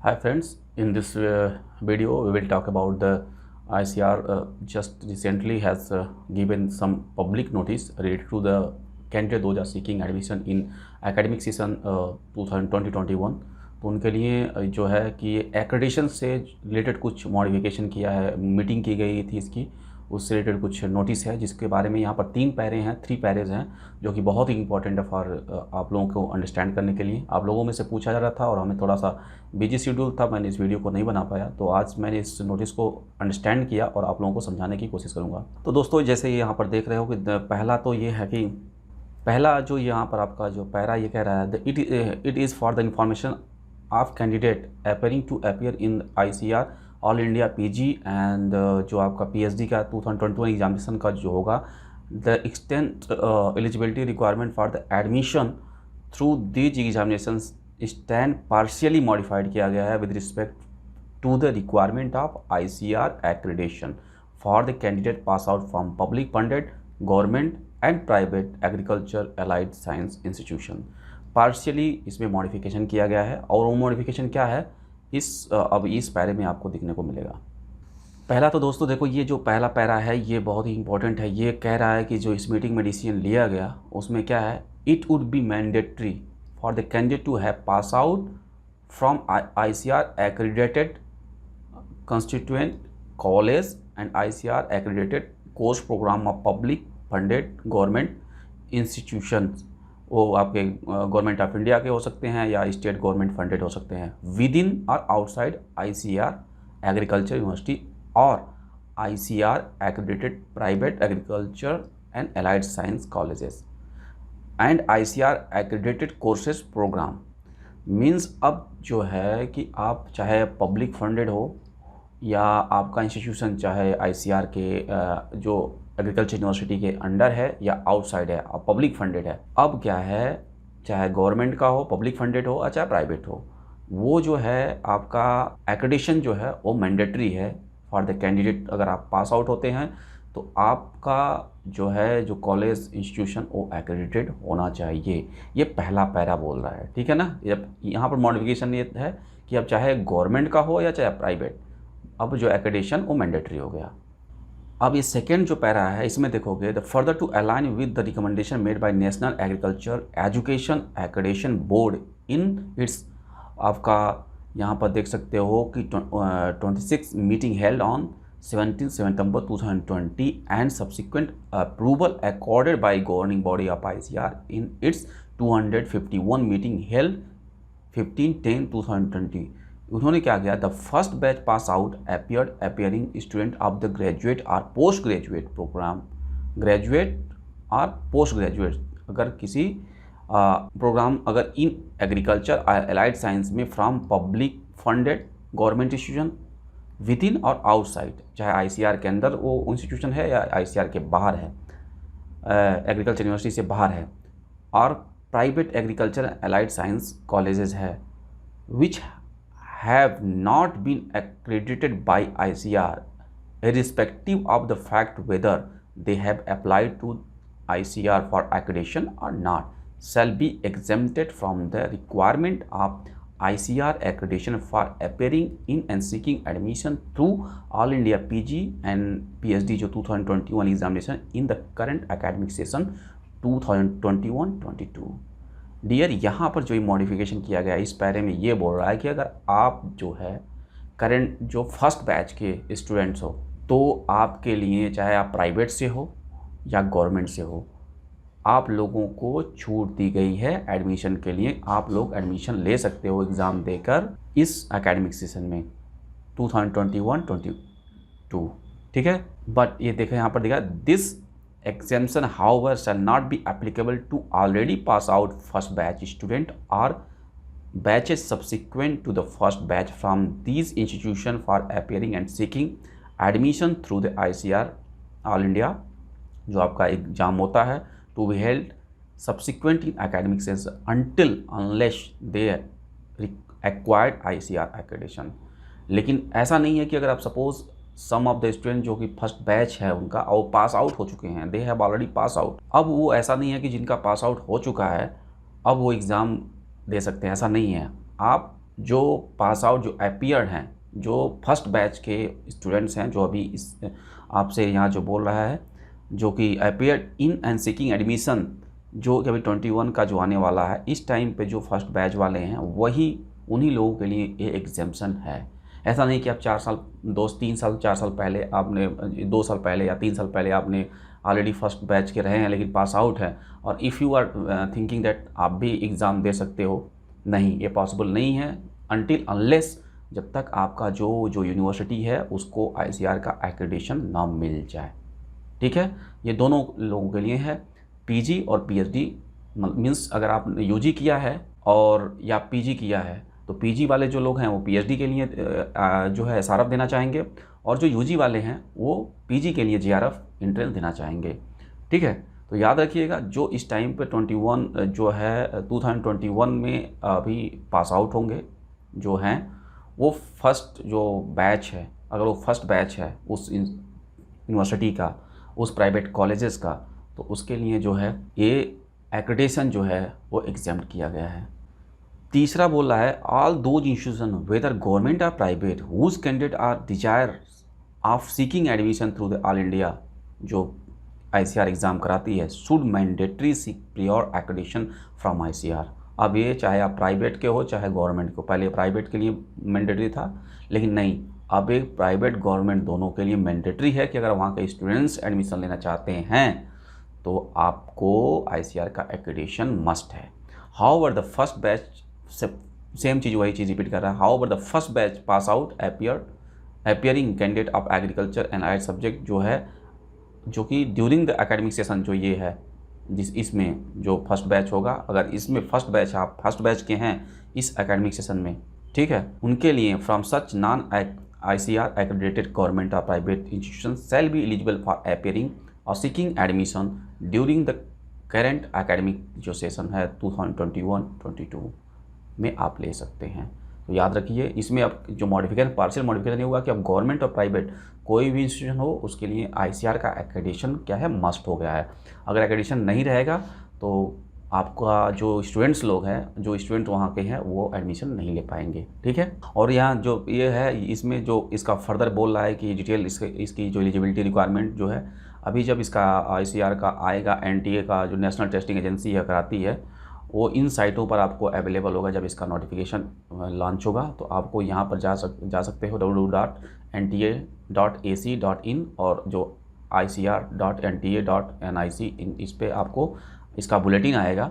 Hi friends, in this video we will talk about the ICR just recently has given some public notice related to the candidate those are seeking admission in academic session 2020-21। तो उनके लिए जो है कि accreditation से related कुछ modification किया है, मीटिंग की गई थी इसकी, उससे रिलेटेड कुछ नोटिस है जिसके बारे में यहाँ पर 3 पैरे हैं, 3 पैरेज हैं जो कि बहुत ही इंपॉर्टेंट है फॉर आप लोगों को अंडरस्टैंड करने के लिए। आप लोगों में से पूछा जा रहा था और हमें थोड़ा सा बिजी शेड्यूल था, मैंने इस वीडियो को नहीं बना पाया, तो आज मैंने इस नोटिस को अंडरस्टैंड किया और आप लोगों को समझाने की कोशिश करूँगा। तो दोस्तों जैसे यहाँ पर देख रहे हो कि पहला तो ये है कि पहला जो यहाँ पर आपका जो पैरा ये कह रहा है it is for the information of candidate appearing to appear in ICR all India PG and जो आपका PhD का 2021 एग्जामिनेशन का जो होगा the extent eligibility requirement for the admission through these examination stand partially modified किया गया है with respect to the requirement of ICR accreditation for the candidate pass out from public funded government and private agriculture allied science institution. Partially इसमें modification किया गया है और वो modification क्या है अब इस पैरे में आपको दिखने को मिलेगा। पहला तो दोस्तों देखो, ये जो पहला पैरा है ये बहुत ही इंपॉर्टेंट है। ये कह रहा है कि जो इस मीटिंग में डिसीजन लिया गया उसमें क्या है, it would be mandatory for the candidate to have pass out from ICR accredited constituent college and ICR accredited course programme of public funded government institutions. वो आपके गवर्नमेंट ऑफ इंडिया के हो सकते हैं या स्टेट गवर्नमेंट फंडेड हो सकते हैं, विद इन और आउटसाइड ICR एग्रीकल्चर यूनिवर्सिटी और ICR accredited private agriculture and allied science colleges and ICR accredited courses programme. Means अब जो है कि आप चाहे पब्लिक फंडेड हो या आपका इंस्टीट्यूशन चाहे ICR के जो एग्रीकल्चर यूनिवर्सिटी के अंडर है या आउटसाइड है और पब्लिक फंडेड है, अब क्या है चाहे गवर्नमेंट का हो, पब्लिक फंडेड हो या चाहे प्राइवेट हो, वो जो है आपका एक्रेडिटेशन जो है वो मैंडेटरी है फॉर द कैंडिडेट। अगर आप पास आउट होते हैं तो आपका जो है जो कॉलेज इंस्टीट्यूशन वो एक्रेडिटेड होना चाहिए। ये पहला पैरा बोल रहा है, ठीक है ना। यहाँ पर मॉडिफिकेशन ये है कि अब चाहे गवर्नमेंट का हो या चाहे प्राइवेट, अब जो एक्रेडिटेशन वो मैंडेटरी हो गया। अब ये सेकेंड जो पैरा है इसमें देखोगे, the further to align with the recommendation made by national agriculture education accreditation board in its, आपका यहाँ पर देख सकते हो कि 26 meeting held on 17 September 2020 and subsequent approval accorded by governing body of ICR in its 251 meeting held 15/10/2020। उन्होंने क्या किया, the first batch pass out appearing student of the graduate और पोस्ट ग्रेजुएट प्रोग्राम। ग्रेजुएट और post graduate अगर किसी programme अगर in agriculture allied science में from public funded government institution with in और आउटसाइड, चाहे ICR के अंदर वो इंस्टीट्यूशन है या ICR के बाहर है, एग्रीकल्चर यूनिवर्सिटी से बाहर है, और private agriculture allied science colleges है विच have not been accredited by ICR irrespective of the fact whether they have applied to ICR for accreditation or not shall be exempted from the requirement of ICR accreditation for appearing in and seeking admission through All India PG and PhD जो 2021 examination in the current academic session 2021-22। Dear, यहाँ पर जो modification किया गया इस पैरे में ये बोल रहा है कि अगर आप जो है करंट जो फर्स्ट बैच के स्टूडेंट्स हो तो आपके लिए चाहे आप प्राइवेट से हो या गवर्नमेंट से हो, आप लोगों को छूट दी गई है एडमिशन के लिए। आप लोग एडमिशन ले सकते हो एग्ज़ाम देकर इस एकेडमिक सेशन में 2021-22, ठीक है। बट ये देखो यहाँ पर देखा, this exemption however shall not be applicable to already pass out first batch student or batches subsequent to the first batch from these institutions for appearing and seeking admission through the ICR All India जो आपका exam होता है to be held subsequent in academic sense until unless they acquired ICR accreditation। लेकिन ऐसा नहीं है कि अगर आप suppose some of the student जो कि फर्स्ट बैच है उनका और पास आउट हो चुके हैं, they have already pass out, अब वो ऐसा नहीं है कि जिनका पास आउट हो चुका है अब वो एग्ज़ाम दे सकते हैं, ऐसा नहीं है। आप जो पास आउट जो अपीयर्ड हैं, जो फर्स्ट बैच के स्टूडेंट्स हैं, जो अभी इस आपसे यहाँ जो बोल रहा है, जो कि appeared in and seeking admission, जो कि अभी 21 का जो आने वाला है, इस टाइम पे जो फर्स्ट बैच वाले हैं वही उन्हीं लोगों के लिए ये एग्जाम्पशन है। ऐसा नहीं कि आप 4 साल 2-3 साल 4 साल पहले आपने 2 साल पहले या 3 साल पहले आपने ऑलरेडी फर्स्ट बैच के रहे हैं लेकिन पास आउट है और if you are thinking that आप भी एग्ज़ाम दे सकते हो, नहीं, ये पॉसिबल नहीं है अनटिल अनलेस जब तक आपका जो यूनिवर्सिटी है उसको ICAR का एक्रेडिटेशन ना मिल जाए। ठीक है, ये दोनों लोगों के लिए है, PG और PhD। मीन्स अगर आप UG किया है और या PG किया है तो PG वाले जो लोग हैं वो PhD के लिए जो है SRF देना चाहेंगे और जो UG वाले हैं वो PG के लिए JRF एंट्रेंस देना चाहेंगे। ठीक है, तो याद रखिएगा जो इस टाइम पे 21 जो है 2021 में अभी पास आउट होंगे जो हैं, वो फर्स्ट जो बैच है, अगर वो फर्स्ट बैच है उस यूनिवर्सिटी का, उस प्राइवेट कॉलेजेस का, तो उसके लिए जो है ये एक्रेडिटेशन जो है वो एग्जाम्प्ट किया गया है। तीसरा बोल रहा है all those institution whether government or private whose candidate are desire of seeking admission through the all India जो ICAR एग्ज़ाम कराती है should mandatory seek prior accreditation from ICAR। अब ये चाहे आप प्राइवेट के हो चाहे गवर्नमेंट को, पहले प्राइवेट के लिए मैंडेटरी था लेकिन नहीं, अब एक प्राइवेट गवर्नमेंट दोनों के लिए मैंडेटरी है कि अगर वहाँ के स्टूडेंट्स एडमिशन लेना चाहते हैं तो आपको ICAR का एक्रेडिटेशन मस्ट है। However the first batch, same चीज़ वही चीज़ रिपीट कर रहा है, however the first batch pass out appearing candidate of agriculture and art subject जो है, जो कि ड्यूरिंग द एकेडमिक सेशन जो ये है इसमें जो फर्स्ट बैच होगा, अगर इसमें फर्स्ट बैच आप फर्स्ट बैच के हैं इस एकेडमिक सेशन में, ठीक है, उनके लिए from such non ICAR accredited government और private institution shall be eligible for appearing और seeking admission during the current academic जो सेशन है 2021-22 में आप ले सकते हैं। तो याद रखिए इसमें अब जो मॉडिफिकेशन पार्शियल मॉडिफिकेशन ये हुआ कि अब गवर्नमेंट और प्राइवेट कोई भी इंस्टीट्यूशन हो उसके लिए ICAR का एक्रेडिटेशन क्या है, मस्ट हो गया है। अगर एक्रेडिटेशन नहीं रहेगा तो आपका जो स्टूडेंट्स लोग हैं, जो स्टूडेंट वहाँ के हैं वो एडमिशन नहीं ले पाएंगे। ठीक है, और यहाँ जो ये है इसमें जो इसका फर्दर बोल रहा है कि डिटेल इसकी जो एलिजिबिलिटी रिक्वायरमेंट जो है, अभी जब इसका ICAR का आएगा, NTA का जो नेशनल टेस्टिंग एजेंसी है कराती है, वो इन साइटों पर आपको अवेलेबल होगा। जब इसका नोटिफिकेशन लॉन्च होगा तो आपको यहाँ पर जा सकते हो www.nta.ac.in और जो ICAR.nta.nic इस पर आपको इसका बुलेटिन आएगा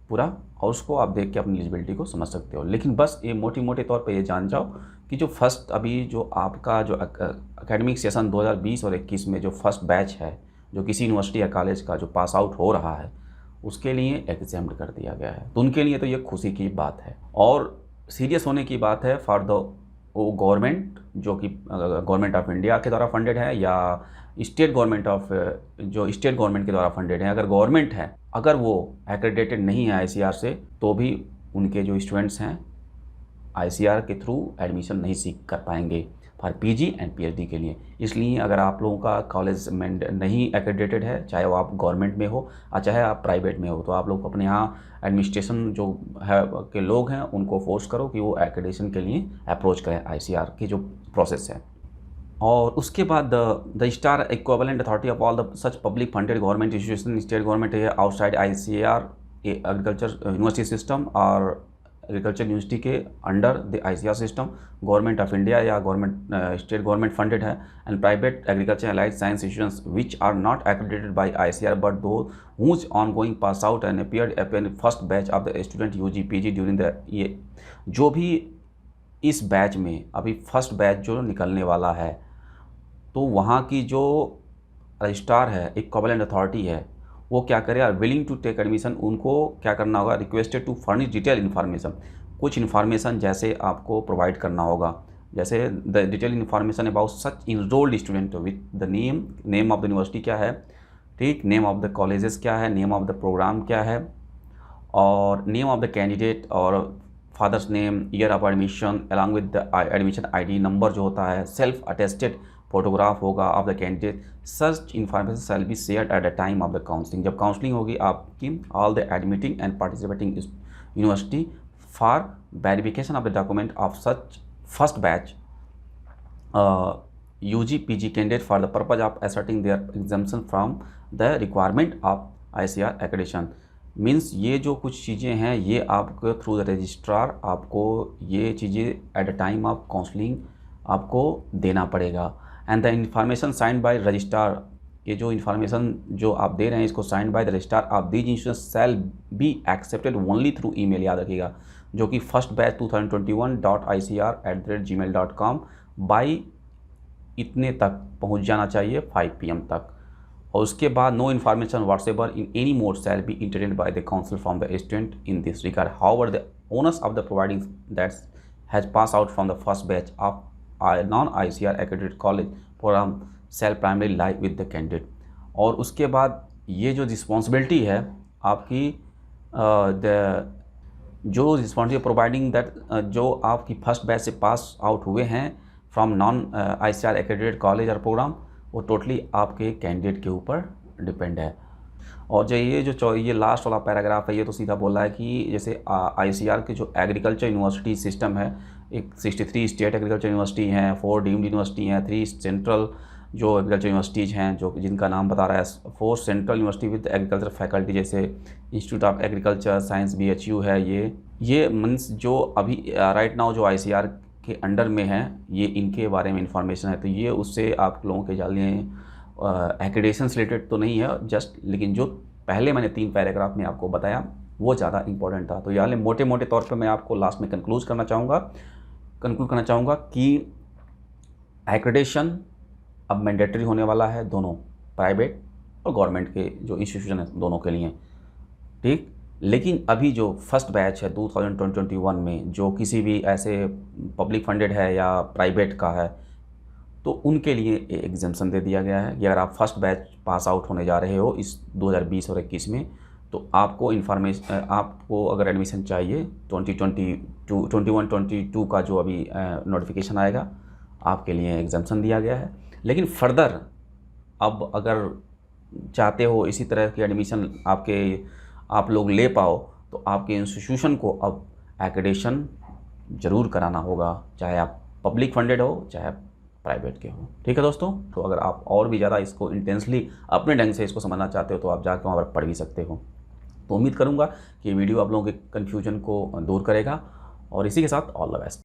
पूरा, और उसको आप देख के अपनी एलिजिबिलिटी को समझ सकते हो। लेकिन बस ये मोटे तौर पे ये जान जाओ कि जो फर्स्ट अभी जो आपका जो एकेडमिक सेशन 2020 और 21 में जो फर्स्ट बैच है, जो किसी यूनिवर्सिटी या कॉलेज का जो पास आउट हो रहा है उसके लिए एग्जाम्प्ट कर दिया गया है। तो उनके लिए तो ये खुशी की बात है और सीरियस होने की बात है फॉर द वो गवर्नमेंट जो कि गवर्नमेंट ऑफ इंडिया के द्वारा फंडेड है या स्टेट गवर्नमेंट ऑफ जो स्टेट गवर्नमेंट के द्वारा फंडेड है। अगर गवर्नमेंट है, अगर वो एक्रेडिटेड नहीं है ICAR से, तो भी उनके जो स्टूडेंट्स हैं ICAR के थ्रू एडमिशन नहीं सीख कर पाएंगे फॉर PG एंड PhD के लिए। इसलिए अगर आप लोगों का कॉलेज नहीं एक्रेडिटेड है, चाहे वो आप गवर्नमेंट में हो और चाहे आप प्राइवेट में हो, तो आप लोग अपने यहाँ एडमिनिस्ट्रेशन जो है के लोग हैं उनको फोर्स करो कि वो एक्रेडिटेशन के लिए अप्रोच करें ICAR की जो प्रोसेस है। और उसके बाद the star equivalent authority of all the such public funded government institution state government है outside ICAR agriculture university system और एग्रीकल्चर यूनिवर्सिटी के under the ICAR system, government of India या गवर्नमेंट स्टेट गवर्नमेंट फंडेड है, and private agriculture allied science institutions which are not accredited by ICAR but though whose on going pass out and appeared first batch of the student UG PG during the ये जो भी इस batch में अभी first batch जो निकलने वाला है, तो वहाँ की जो रजिस्ट्रार है, इक्विवेलेंट अथॉरिटी है, वो क्या करे, are willing to take admission, उनको क्या करना होगा, requested to furnish detail information, कुछ इन्फॉर्मेशन जैसे आपको प्रोवाइड करना होगा, जैसे the detail information about such enrolled student with the name of the university क्या है, ठीक, नेम ऑफ द कॉलेजेस क्या है, नेम ऑफ द प्रोग्राम क्या है, और नेम ऑफ द कैंडिडेट और father's name, year of admission along with the admission ID number जो होता है, सेल्फ अटेस्टेड फोटोग्राफ होगा of the candidate. Such information shall be shared eight the time of the counselling, जब counselling होगी आपकी all the admitting and participating university for verification of the document of such first batch UG PG candidate for the purpose of asserting their exemption from the requirement of ICR accreditation। Means ये जो कुछ चीज़ें हैं ये आपको through the registrar आपको ये चीज़ें at the time of counselling आपको देना पड़ेगा। And the information signed by registrar, ये जो इन्फॉर्मेशन जो आप दे रहे हैं इसको signed by the registrar of these insurance shall be accepted only through email, याद रखिएगा, जो कि फर्स्ट बैच 2021.icr@gmail.com बाई इतने तक पहुंच जाना चाहिए 5 PM तक। और उसके बाद no information whatsoever in any mode shall be entertained by the council from the student in this regard. However the onus of the providing that has pass out from the first batch of non ICR accredited college program shall primary lie with the candidate. और उसके बाद ये जो responsibility है आपकी जो responsibility providing that जो आपकी फर्स्ट बैच से पास आउट हुए हैं from non ICR accredited college और प्रोग्राम, वो टोटली आपके कैंडिडेट के ऊपर डिपेंड है। और जो ये लास्ट वाला पैराग्राफ है ये तो सीधा बोला है कि जैसे ICR के जो एग्रीकल्चर यूनिवर्सिटी सिस्टम है, एक 63 स्टेट एग्रीकल्चर यूनिवर्सिटी हैं, 4 डीम्ड यूनिवर्सिटी हैं, 3 सेंट्रल जो एग्रीकल्चर यूनिवर्सिटीज़ हैं जो जिनका नाम बता रहा है, 4 central university with agriculture faculty जैसे institute of agriculture science BHU है। ये मीन्स जो अभी राइट नाउ जो ICR के अंडर में है ये इनके बारे में इंफॉर्मेशन है। तो ये उससे आप लोगों के जालिए एक्रेडिटेशन से रिलेटेड तो नहीं है जस्ट, लेकिन जो पहले मैंने 3 पैराग्राफ में आपको बताया वो ज़्यादा इंपॉर्टेंट था। तो यार मोटे मोटे तौर पे मैं आपको लास्ट में कंक्लूड करना चाहूँगा कि एक्रेडिटेशन अब मैंडेटरी होने वाला है दोनों प्राइवेट और गवर्नमेंट के जो इंस्टीट्यूशन है दोनों के लिए, ठीक। लेकिन अभी जो फर्स्ट बैच है 2021 में जो किसी भी ऐसे पब्लिक फंडेड है या प्राइवेट का है तो उनके लिए एग्जेम्पशन दे दिया गया है कि अगर आप फर्स्ट बैच पास आउट होने जा रहे हो इस 2020 और 21 में तो आपको अगर एडमिशन चाहिए 2021-22 का जो अभी नोटिफिकेशन आएगा आपके लिए एग्जेम्पशन दिया गया है। लेकिन फर्दर अब अगर चाहते हो इसी तरह की एडमिशन आप लोग ले पाओ तो आपके इंस्टीट्यूशन को अब एक्रेडिटेशन ज़रूर कराना होगा, चाहे आप पब्लिक फंडेड हो चाहे प्राइवेट के हो, ठीक है दोस्तों। तो अगर आप और भी ज़्यादा इसको इंटेंसली अपने ढंग से इसको समझना चाहते हो तो आप जाकर वहाँ पर पढ़ भी सकते हो। तो उम्मीद करूँगा कि ये वीडियो आप लोगों के कन्फ्यूजन को दूर करेगा और इसी के साथ ऑल द बेस्ट।